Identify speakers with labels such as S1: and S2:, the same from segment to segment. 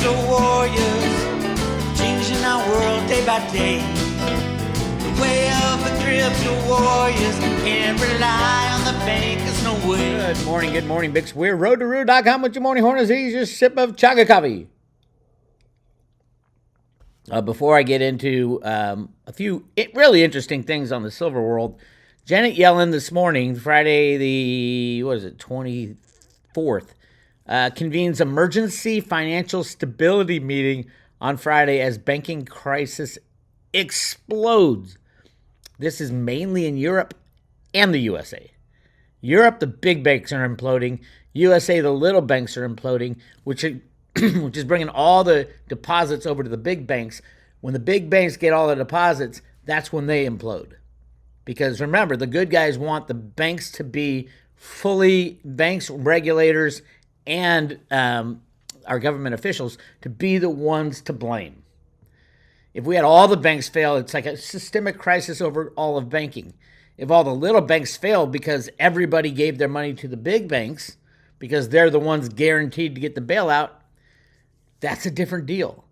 S1: crypto warriors, changing our world day by day. The way of the crypto warriors, can't rely on the bankers, no way.
S2: Good morning, Bix Weir, roadtoroot.com with your morning horn as easy as a sip of chaga coffee. Before I get into a few really interesting things on the silver world, Janet Yellen this morning, Friday the 24th, convenes emergency financial stability meeting on Friday as banking crisis explodes. This is mainly in Europe and the USA. Europe, the big banks are imploding. USA, the little banks are imploding, which is bringing all the deposits over to the big banks. When the big banks get all the deposits, that's when they implode. Because remember, the good guys want the banks to be banks, regulators, and our government officials to be the ones to blame. If we had all the banks fail, it's like a systemic crisis over all of banking. If all the little banks fail because everybody gave their money to the big banks because they're the ones guaranteed to get the bailout, that's a different deal.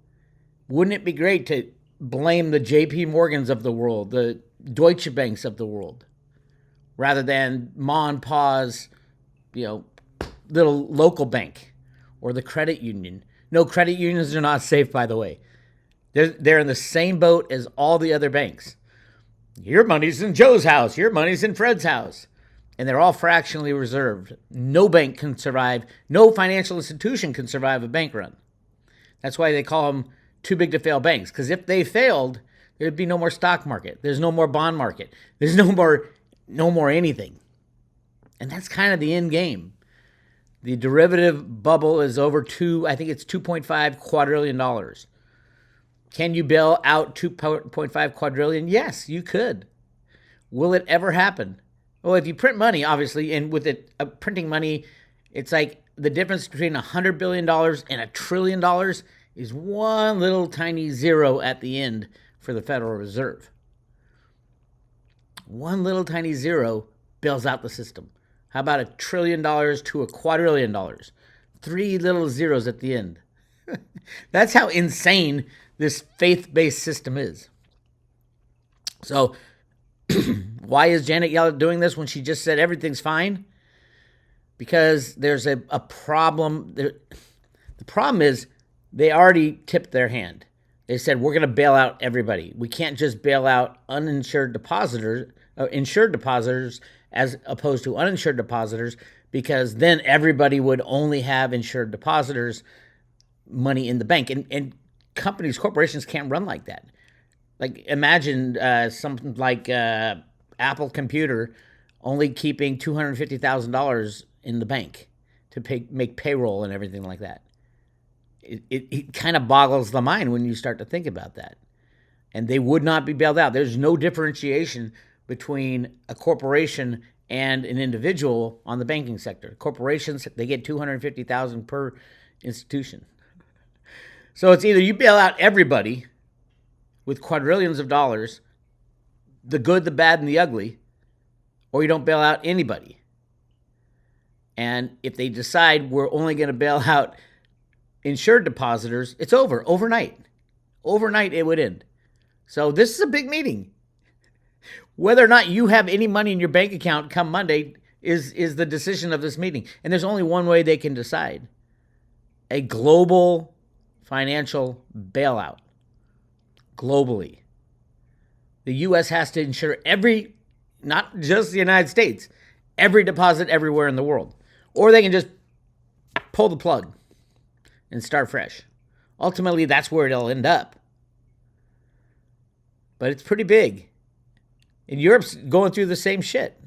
S2: Wouldn't it be great to blame the JP Morgans of the world, the Deutsche Banks of the world, rather than ma and pa's, little local bank or the credit union? No, credit unions are not safe, by the way. They're in the same boat as all the other banks. Your money's in Joe's house. Your money's in Fred's house. And they're all fractionally reserved. No bank can survive. No financial institution can survive a bank run. That's why they call them too big to fail banks. Because if they failed, there'd be no more stock market. There's no more bond market. There's no more anything. And that's kind of the end game. The derivative bubble is over I think it's $2.5 quadrillion. Can you bail out 2.5 quadrillion? Yes, you could. Will it ever happen? Well, if you print money, obviously, and with it printing money, it's like the difference between $100 billion and $1 trillion is one little tiny zero at the end for the Federal Reserve. One little tiny zero bails out the system. How about $1 trillion to $1 quadrillion? 3 little zeros at the end. That's how insane this faith-based system is. So, why is Janet Yellen doing this when she just said everything's fine? Because there's a problem. The problem is they already tipped their hand. They said, we're going to bail out everybody. We can't just bail out insured depositors as opposed to uninsured depositors, because then everybody would only have insured depositors money in the bank. And companies, corporations can't run like that. Like, imagine something like Apple Computer only keeping $250,000 in the bank to make payroll and everything like that. It kind of boggles the mind when you start to think about that. And they would not be bailed out. There's no differentiation between a corporation and an individual on the banking sector. Corporations, they get $250,000 per institution. So it's either you bail out everybody with quadrillions of dollars, the good, the bad, and the ugly, or you don't bail out anybody. And if they decide we're only going to bail out insured depositors, it's over overnight. Overnight, it would end. So this is a big meeting. Whether or not you have any money in your bank account come Monday is the decision of this meeting. And there's only one way they can decide. A global financial bailout. Globally. The U.S. has to insure not just the United States, every deposit everywhere in the world. Or they can just pull the plug and start fresh. Ultimately, that's where it'll end up. But it's pretty big. And Europe's going through the same shit.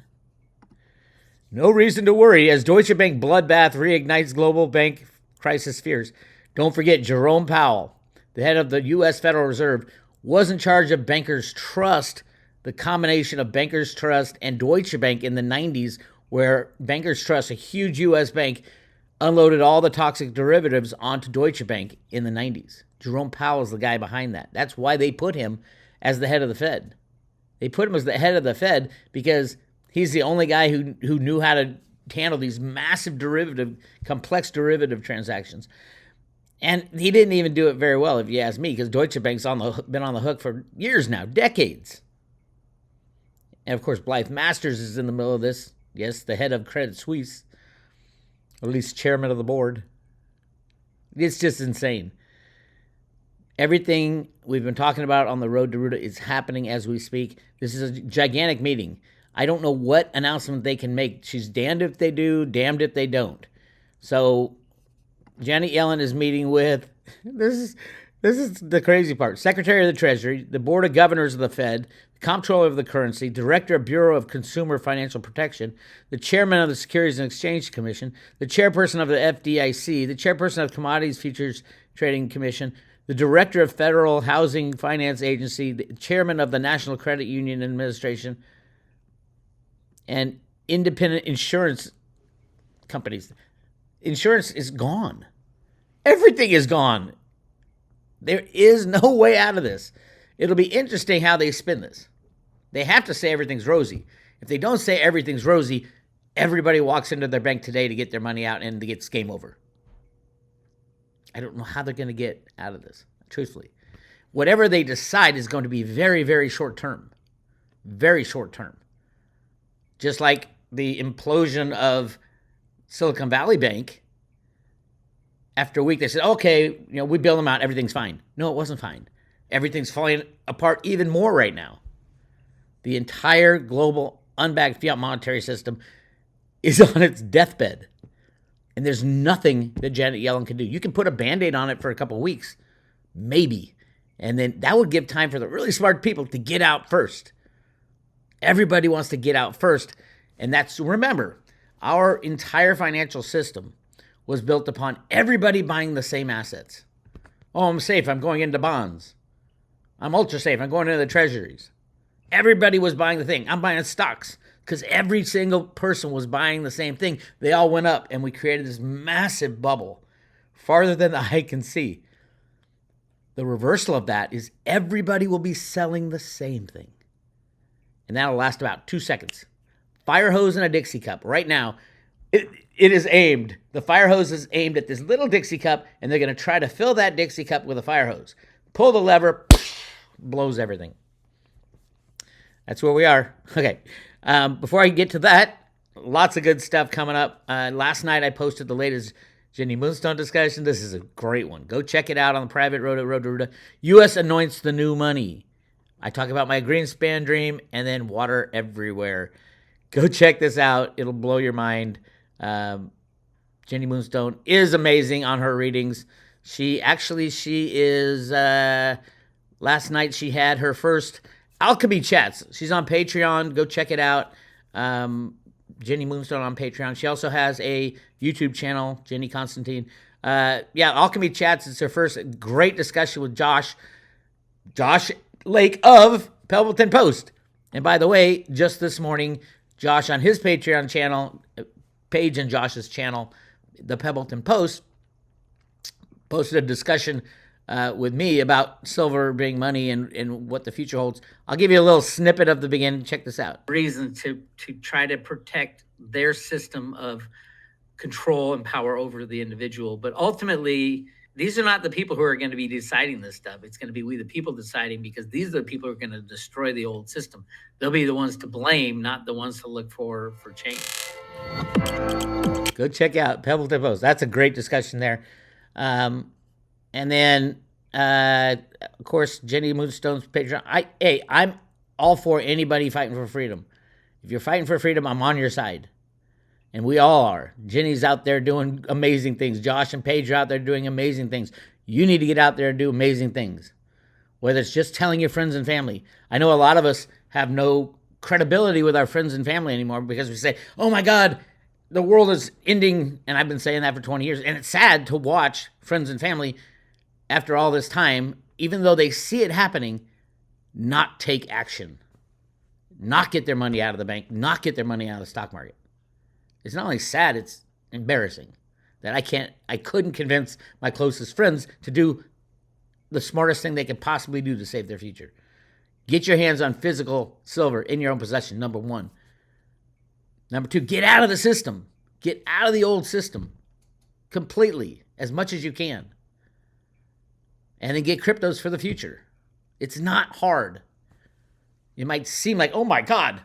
S2: No reason to worry as Deutsche Bank bloodbath reignites global bank crisis fears. Don't forget, Jerome Powell, the head of the U.S. Federal Reserve, was in charge of Bankers Trust, the combination of Bankers Trust and Deutsche Bank in the 90s, where Bankers Trust, a huge U.S. bank, unloaded all the toxic derivatives onto Deutsche Bank in the 90s. Jerome Powell is the guy behind that. That's why they put him as the head of the Fed. They put him as the head of the Fed because he's the only guy who knew how to handle these massive complex derivative transactions. And he didn't even do it very well, if you ask me, because Deutsche Bank's been on the hook for years now, decades. And of course, Blythe Masters is in the middle of this. Yes, the head of Credit Suisse, or at least chairman of the board. It's just insane. Everything we've been talking about on the road to Ruta is happening as we speak. This is a gigantic meeting. I don't know what announcement they can make. She's damned if they do, damned if they don't. So Janet Yellen is meeting with, this is the crazy part, Secretary of the Treasury, the Board of Governors of the Fed, Comptroller of the Currency, Director of Bureau of Consumer Financial Protection, the Chairman of the Securities and Exchange Commission, the Chairperson of the FDIC, the Chairperson of Commodities Futures Trading Commission, the Director of Federal Housing Finance Agency, the Chairman of the National Credit Union Administration, and independent insurance companies. Insurance is gone. Everything is gone. There is no way out of this. It'll be interesting how they spin this. They have to say everything's rosy. If they don't say everything's rosy, everybody walks into their bank today to get their money out and it's game over. I don't know how they're going to get out of this, truthfully. Whatever they decide is going to be very, very short term. Very short term. Just like the implosion of Silicon Valley Bank. After a week, they said, okay, we bail them out. Everything's fine. No, it wasn't fine. Everything's falling apart even more right now. The entire global unbacked fiat monetary system is on its deathbed. And there's nothing that Janet Yellen can do. You can put a Band-Aid on it for a couple of weeks, maybe. And then that would give time for the really smart people to get out first. Everybody wants to get out first. And remember, our entire financial system was built upon everybody buying the same assets. Oh, I'm safe. I'm going into bonds. I'm ultra safe. I'm going into the treasuries. Everybody was buying the thing. I'm buying stocks because every single person was buying the same thing. They all went up, and we created this massive bubble, farther than the eye can see. The reversal of that is everybody will be selling the same thing. And that'll last about 2 seconds. Fire hose and a Dixie cup. Right now, it is aimed. The fire hose is aimed at this little Dixie cup, and they're going to try to fill that Dixie cup with a fire hose. Pull the lever, blows everything. That's where we are. Okay. Before I get to that, lots of good stuff coming up. Last night I posted the latest Jenny Moonstone discussion. This is a great one. Go check it out on the private road to Ruta. U.S. anoints the new money. I talk about my Greenspan dream and then water everywhere. Go check this out. It'll blow your mind. Jenny Moonstone is amazing on her readings. She is, last night she had her first Alchemy Chats. She's on Patreon. Go check it out. Jenny Moonstone on Patreon. She also has a YouTube channel, Jenny Constantine. Alchemy Chats is her first great discussion with Josh Lake of Pebbleton Post. And by the way, just this morning, Josh on his Patreon channel, Paige and Josh's channel, the Pebbleton Post, posted a discussion with me about silver being money and what the future holds. I'll give you a little snippet of the beginning. Check this out.
S3: Reason to try to protect their system of control and power over the individual. But ultimately, these are not the people who are going to be deciding this stuff. It's going to be we the people deciding, because these are the people who are going to destroy the old system. They'll be the ones to blame, not the ones to look for change.
S2: Go check out Pebbleton Post. That's a great discussion there. And then, of course, Jenny Moonstone's Patreon. I'm all for anybody fighting for freedom. If you're fighting for freedom, I'm on your side. And we all are. Jenny's out there doing amazing things. Josh and Paige are out there doing amazing things. You need to get out there and do amazing things. Whether it's just telling your friends and family. I know a lot of us have no credibility with our friends and family anymore because we say, oh my God, the world is ending. And I've been saying that for 20 years. And it's sad to watch friends and family after all this time, even though they see it happening, not take action. Not get their money out of the bank. Not get their money out of the stock market. It's not only sad, it's embarrassing that I couldn't convince my closest friends to do the smartest thing they could possibly do to save their future. Get your hands on physical silver in your own possession, number one. Number two, get out of the system. Get out of the old system completely, as much as you can. and then get cryptos for the future. It's not hard. It might seem like, oh my God,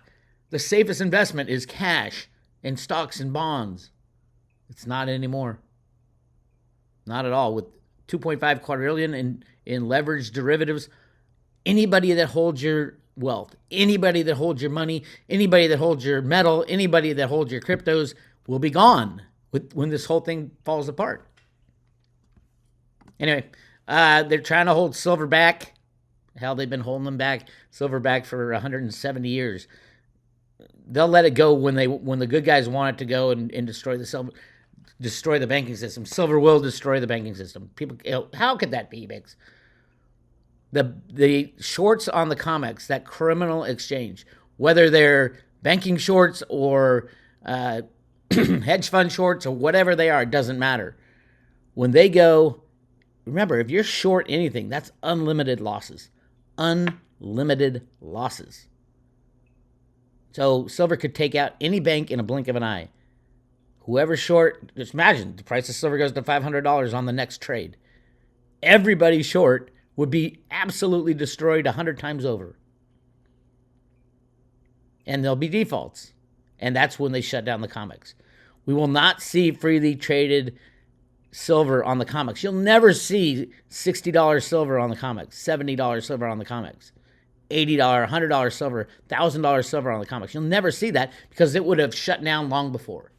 S2: the safest investment is cash and stocks and bonds. It's not anymore. Not at all. With 2.5 quadrillion in leveraged derivatives, anybody that holds your wealth, anybody that holds your money, anybody that holds your metal, anybody that holds your cryptos will be gone when this whole thing falls apart. Anyway, they're trying to hold silver back. Hell, they've been holding them back, silver back for 170 years. They'll let it go when the good guys want it to go and destroy the banking system. Silver will destroy the banking system. People, how could that be, Bix? The shorts on the COMEX, that criminal exchange, whether they're banking shorts or hedge fund shorts or whatever they are, it doesn't matter. When they go, remember, if you're short anything, that's unlimited losses. Unlimited losses. So silver could take out any bank in a blink of an eye. Whoever's short, just imagine the price of silver goes to $500 on the next trade. Everybody short would be absolutely destroyed 100 times over. And there'll be defaults. And that's when they shut down the COMEX. We will not see freely traded silver on the COMEX. You'll never see $60 silver on the COMEX, $70 silver on the COMEX, $80, $100 silver, $1,000 silver on the COMEX. You'll never see that because it would have shut down long before.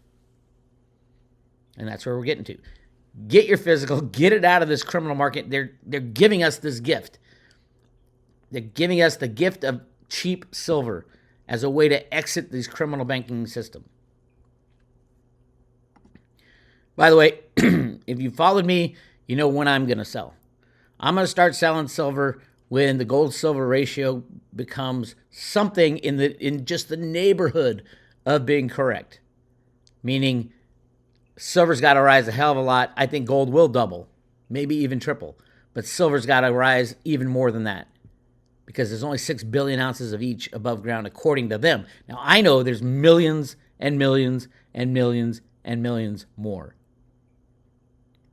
S2: And that's where we're getting to. Get your physical, get it out of this criminal market. They're giving us this gift. They're giving us the gift of cheap silver as a way to exit this criminal banking system. By the way, if you followed me, you know when I'm going to sell. I'm going to start selling silver when the gold-silver ratio becomes something in just the neighborhood of being correct. Meaning, silver's got to rise a hell of a lot. I think gold will double, maybe even triple. But silver's got to rise even more than that because there's only 6 billion ounces of each above ground according to them. Now, I know there's millions and millions and millions and millions more.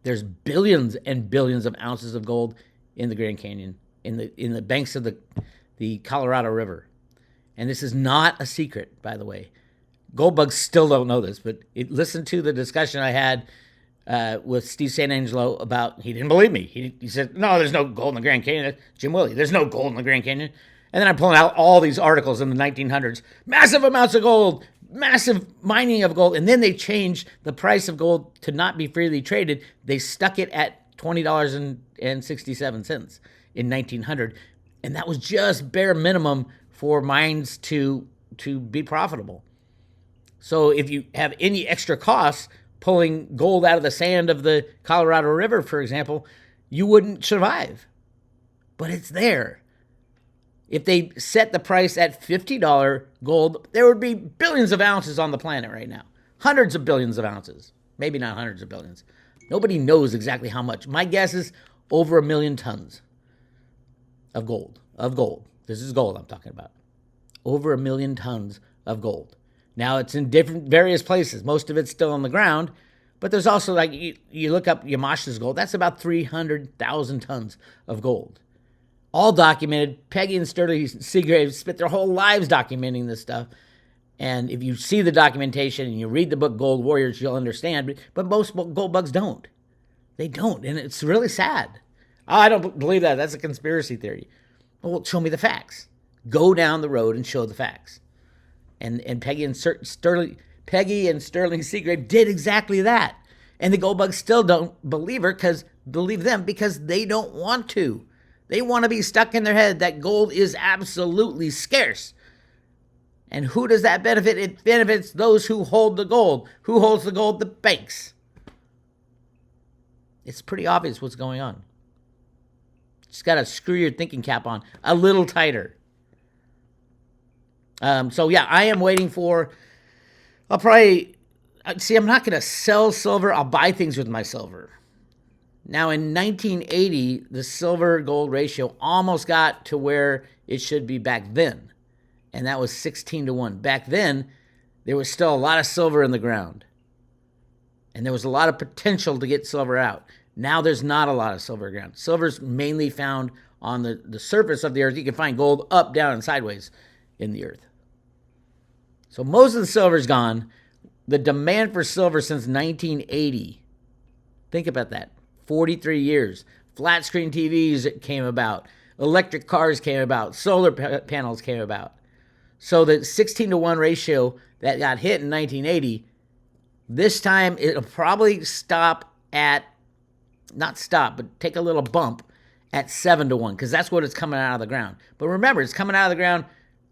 S2: There's billions and billions of ounces of gold in the Grand Canyon, in the banks of the Colorado River. And this is not a secret, by the way. Gold bugs still don't know this, but listen to the discussion I had with Steve St. Angelo about, he didn't believe me. He said, no, there's no gold in the Grand Canyon. Jim Willie, there's no gold in the Grand Canyon. And then I'm pulling out all these articles in the 1900s. Massive amounts of gold, massive mining of gold. And then they changed the price of gold to not be freely traded. They stuck it at $20.67 in 1900. And that was just bare minimum for mines to be profitable. So if you have any extra costs pulling gold out of the sand of the Colorado River, for example, you wouldn't survive. But it's there. If they set the price at $50 gold, there would be billions of ounces on the planet right now. Hundreds of billions of ounces. Maybe not hundreds of billions. Nobody knows exactly how much. My guess is over 1 million tons of gold. This is gold I'm talking about. Over 1 million tons of gold. Now, it's in various places. Most of it's still on the ground. But there's also, like, you look up Yamashita's gold. That's about 300,000 tons of gold. All documented. Peggy and Sterling Seagrave spent their whole lives documenting this stuff. And if you see the documentation and you read the book Gold Warriors, you'll understand. But most gold bugs don't. They don't. And it's really sad. Oh, I don't believe that. That's a conspiracy theory. Well, show me the facts. Go down the road and show the facts. And Peggy and Sterling Seagrave did exactly that. And the gold bugs still don't believe them because they don't want to. They want to be stuck in their head that gold is absolutely scarce. And who does that benefit? It benefits those who hold the gold. Who holds the gold? The banks. It's pretty obvious what's going on. Just got to screw your thinking cap on a little tighter. So yeah, I am waiting for, I'm not going to sell silver. I'll buy things with my silver. Now, in 1980, the silver-gold ratio almost got to where it should be back then, and that was 16-1. Back then, there was still a lot of silver in the ground, and there was a lot of potential to get silver out. Now there's not a lot of silver around. Silver's mainly found on the surface of the earth. You can find gold up, down, and sideways in the earth. So most of the silver's gone. The demand for silver since 1980. Think about that. 43 years. Flat screen TVs came about. Electric cars came about. Solar panels came about. So the 16-to-1 ratio that got hit in 1980, this time it'll probably take a little bump at 7-to-1, because that's what it's coming out of the ground. But remember, it's coming out of the ground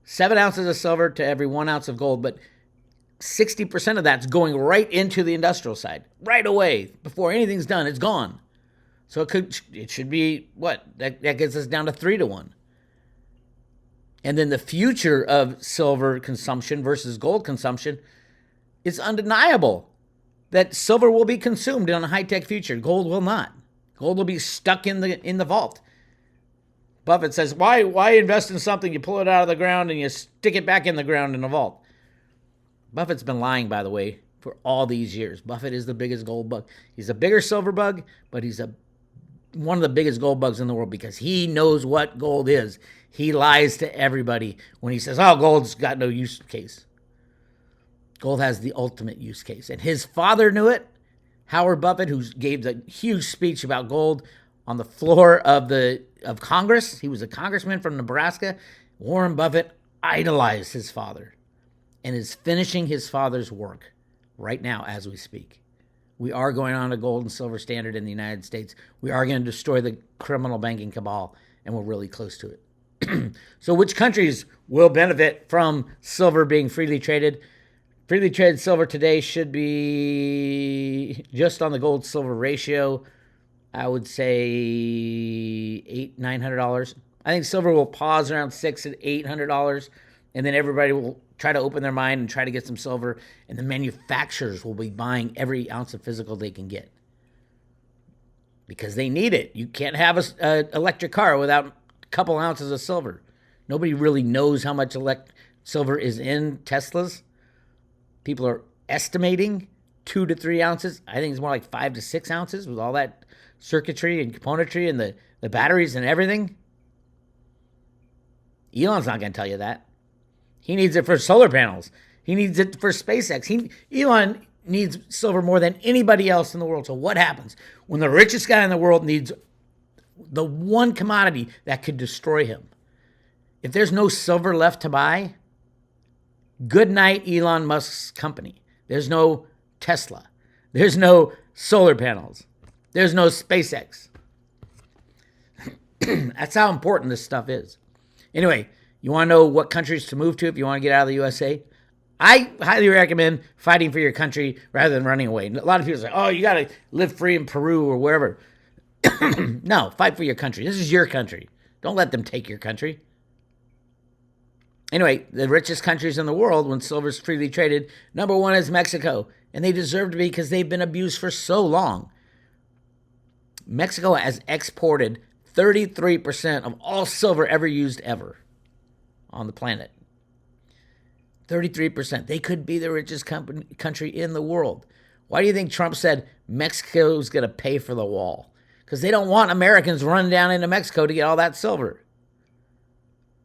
S2: 7 ounces of silver to every 1 ounce of gold, but 60% of that's going right into the industrial side. Right away. Before anything's done, it's gone. So it should be, what? That gets us down to 3-to-1. And then the future of silver consumption versus gold consumption, it's undeniable that silver will be consumed in a high-tech future. Gold will not. Gold will be stuck in the vault. Buffett says, why invest in something you pull it out of the ground and you stick it back in the ground in the vault? Buffett's been lying, by the way, for all these years. Buffett is the biggest gold bug. He's a bigger silver bug, but he's one of the biggest gold bugs in the world because he knows what gold is. He lies to everybody when he says, oh, gold's got no use case. Gold has the ultimate use case. And his father knew it. Howard Buffett, who gave the huge speech about gold on the floor of Congress. He was a congressman from Nebraska. Warren Buffett idolized his father and is finishing his father's work right now as we speak. We are going on a gold and silver standard in the United States. We are going to destroy the criminal banking cabal, and we're really close to it. So which countries will benefit from silver being freely traded? Freely traded silver today should be just on the gold-silver ratio, I would say $900. I think silver will pause around $600 and $800, and then everybody will try to open their mind and try to get some silver, and the manufacturers will be buying every ounce of physical they can get because they need it. You can't have an electric car without a couple ounces of silver. Nobody really knows how much silver is in Teslas. People are estimating 2 to 3 ounces. I think it's more like 5 to 6 ounces with all that circuitry and componentry and the batteries and everything. Elon's not going to tell you that. He needs it for solar panels. He needs it for SpaceX. Elon needs silver more than anybody else in the world. So what happens when the richest guy in the world needs the one commodity that could destroy him? If there's no silver left to buy, good night, Elon Musk's company. There's no Tesla. There's no solar panels. There's no SpaceX. That's how important this stuff is. Anyway, you want to know what countries to move to if you want to get out of the USA? I highly recommend fighting for your country rather than running away. A lot of people say, oh, you got to live free in Peru or wherever. No, fight for your country. This is your country. Don't let them take your country. Anyway, the richest countries in the world when silver's freely traded, number one is Mexico. And they deserve to be because they've been abused for so long. Mexico has exported 33% of all silver ever used ever on the planet. 33%. They could be the richest country in the world. Why do you think Trump said Mexico's going to pay for the wall? Because they don't want Americans running down into Mexico to get all that silver.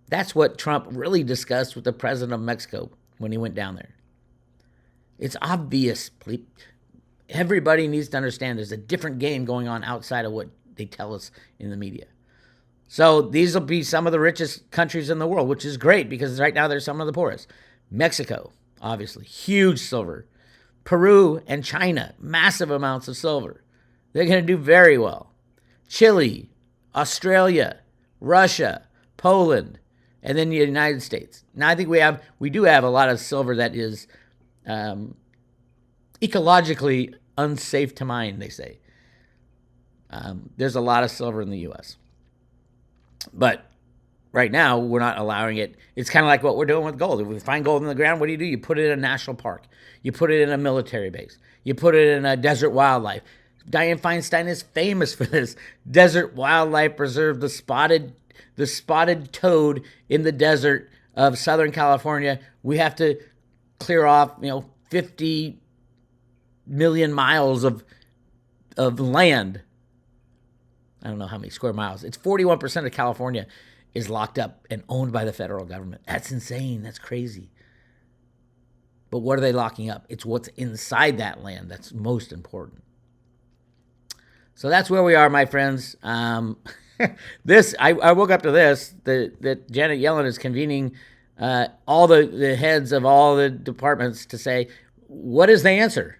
S2: That's what Trump really discussed with the president of Mexico when he went down there. It's obvious. Everybody needs to understand there's a different game going on outside of what they tell us in the media. So these will be some of the richest countries in the world, which is great because right now they're some of the poorest. Mexico, obviously, huge silver. Peru and China, massive amounts of silver. They're going to do very well. Chile, Australia, Russia, Poland, and then the United States. Now I think we do have a lot of silver that is ecologically unsafe to mine, they say. There's a lot of silver in the U.S. But right now, we're not allowing it. It's kind of like what we're doing with gold. If we find gold in the ground, what do? You put it in a national park. You put it in a military base. You put it in a desert wildlife. Dianne Feinstein is famous for this. Desert Wildlife Preserve, the spotted toad in the desert of Southern California. We have to clear off, 50 million miles of land I don't know how many square miles. It's 41% of California is locked up and owned by the federal government. That's insane. That's crazy. But what are they locking up? It's what's inside that land that's most important. So that's where we are, my friends. I woke up to this, that Janet Yellen is convening all the heads of all the departments to say, what is the answer?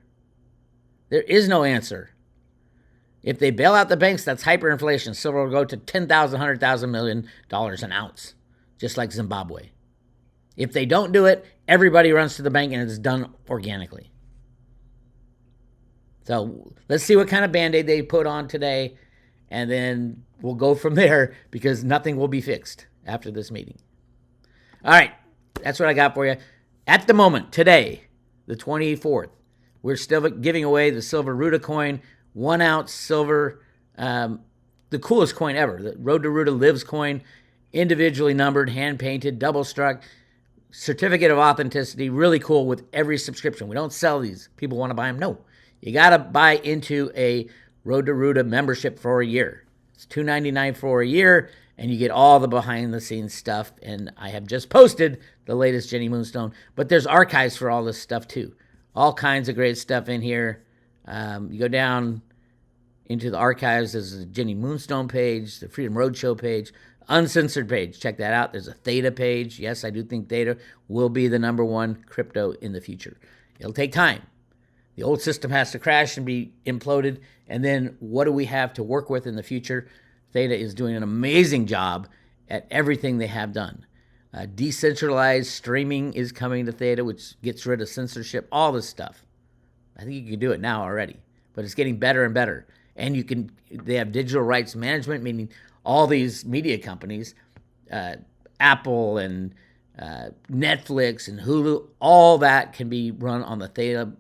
S2: There is no answer. If they bail out the banks, that's hyperinflation. Silver will go to $10,000, $100,000, $1 million an ounce, just like Zimbabwe. If they don't do it, everybody runs to the bank and it's done organically. So let's see what kind of Band-Aid they put on today, and then we'll go from there because nothing will be fixed after this meeting. All right, that's what I got for you. At the moment, today, the 24th, we're still giving away the silver Ruta coin, 1 ounce silver, the coolest coin ever, the Road to Ruta Lives coin, individually numbered, hand-painted, double-struck, certificate of authenticity, really cool with every subscription. We don't sell these. People want to buy them. No. You got to buy into a Road to Ruta membership for a year. It's $2.99 for a year, and you get all the behind-the-scenes stuff. And I have just posted the latest Jenny Moonstone, but there's archives for all this stuff too. All kinds of great stuff in here. You go down into the archives. There's a Jenny Moonstone page, the Freedom Roadshow page, uncensored page. Check that out. There's a Theta page. Yes, I do think Theta will be the number one crypto in the future. It'll take time. The old system has to crash and be imploded. And then what do we have to work with in the future? Theta is doing an amazing job at everything they have done. Decentralized streaming is coming to Theta, which gets rid of censorship, all this stuff. I think you can do it now already, but it's getting better and better. And they have digital rights management, meaning all these media companies, Apple and Netflix and Hulu, all that can be run on the Theta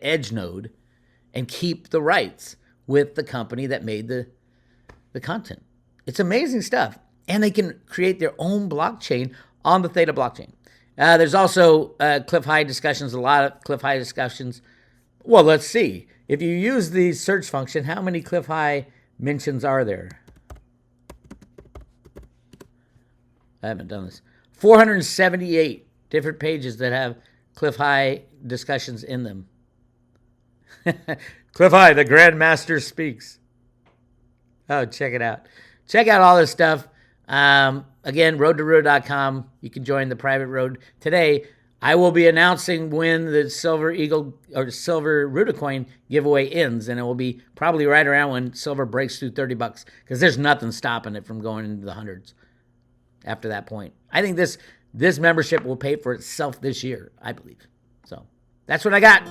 S2: Edge node and keep the rights with the company that made the content. It's amazing stuff. And they can create their own blockchain on the Theta blockchain. There's also Cliff High discussions, a lot of Cliff High discussions. Well, let's see. If you use the search function, how many Cliff High mentions are there? I haven't done this. 478 different pages that have Cliff High discussions in them. Cliff High, the Grandmaster speaks. Oh, check it out. Check out all this stuff. Again, roadtoruta.com. You can join the private road. Today, I will be announcing when the Silver Eagle or Silver Ruta coin giveaway ends, and it will be probably right around when silver breaks through $30 because there's nothing stopping it from going into the hundreds after that point. I think this membership will pay for itself this year, I believe. So that's what I got.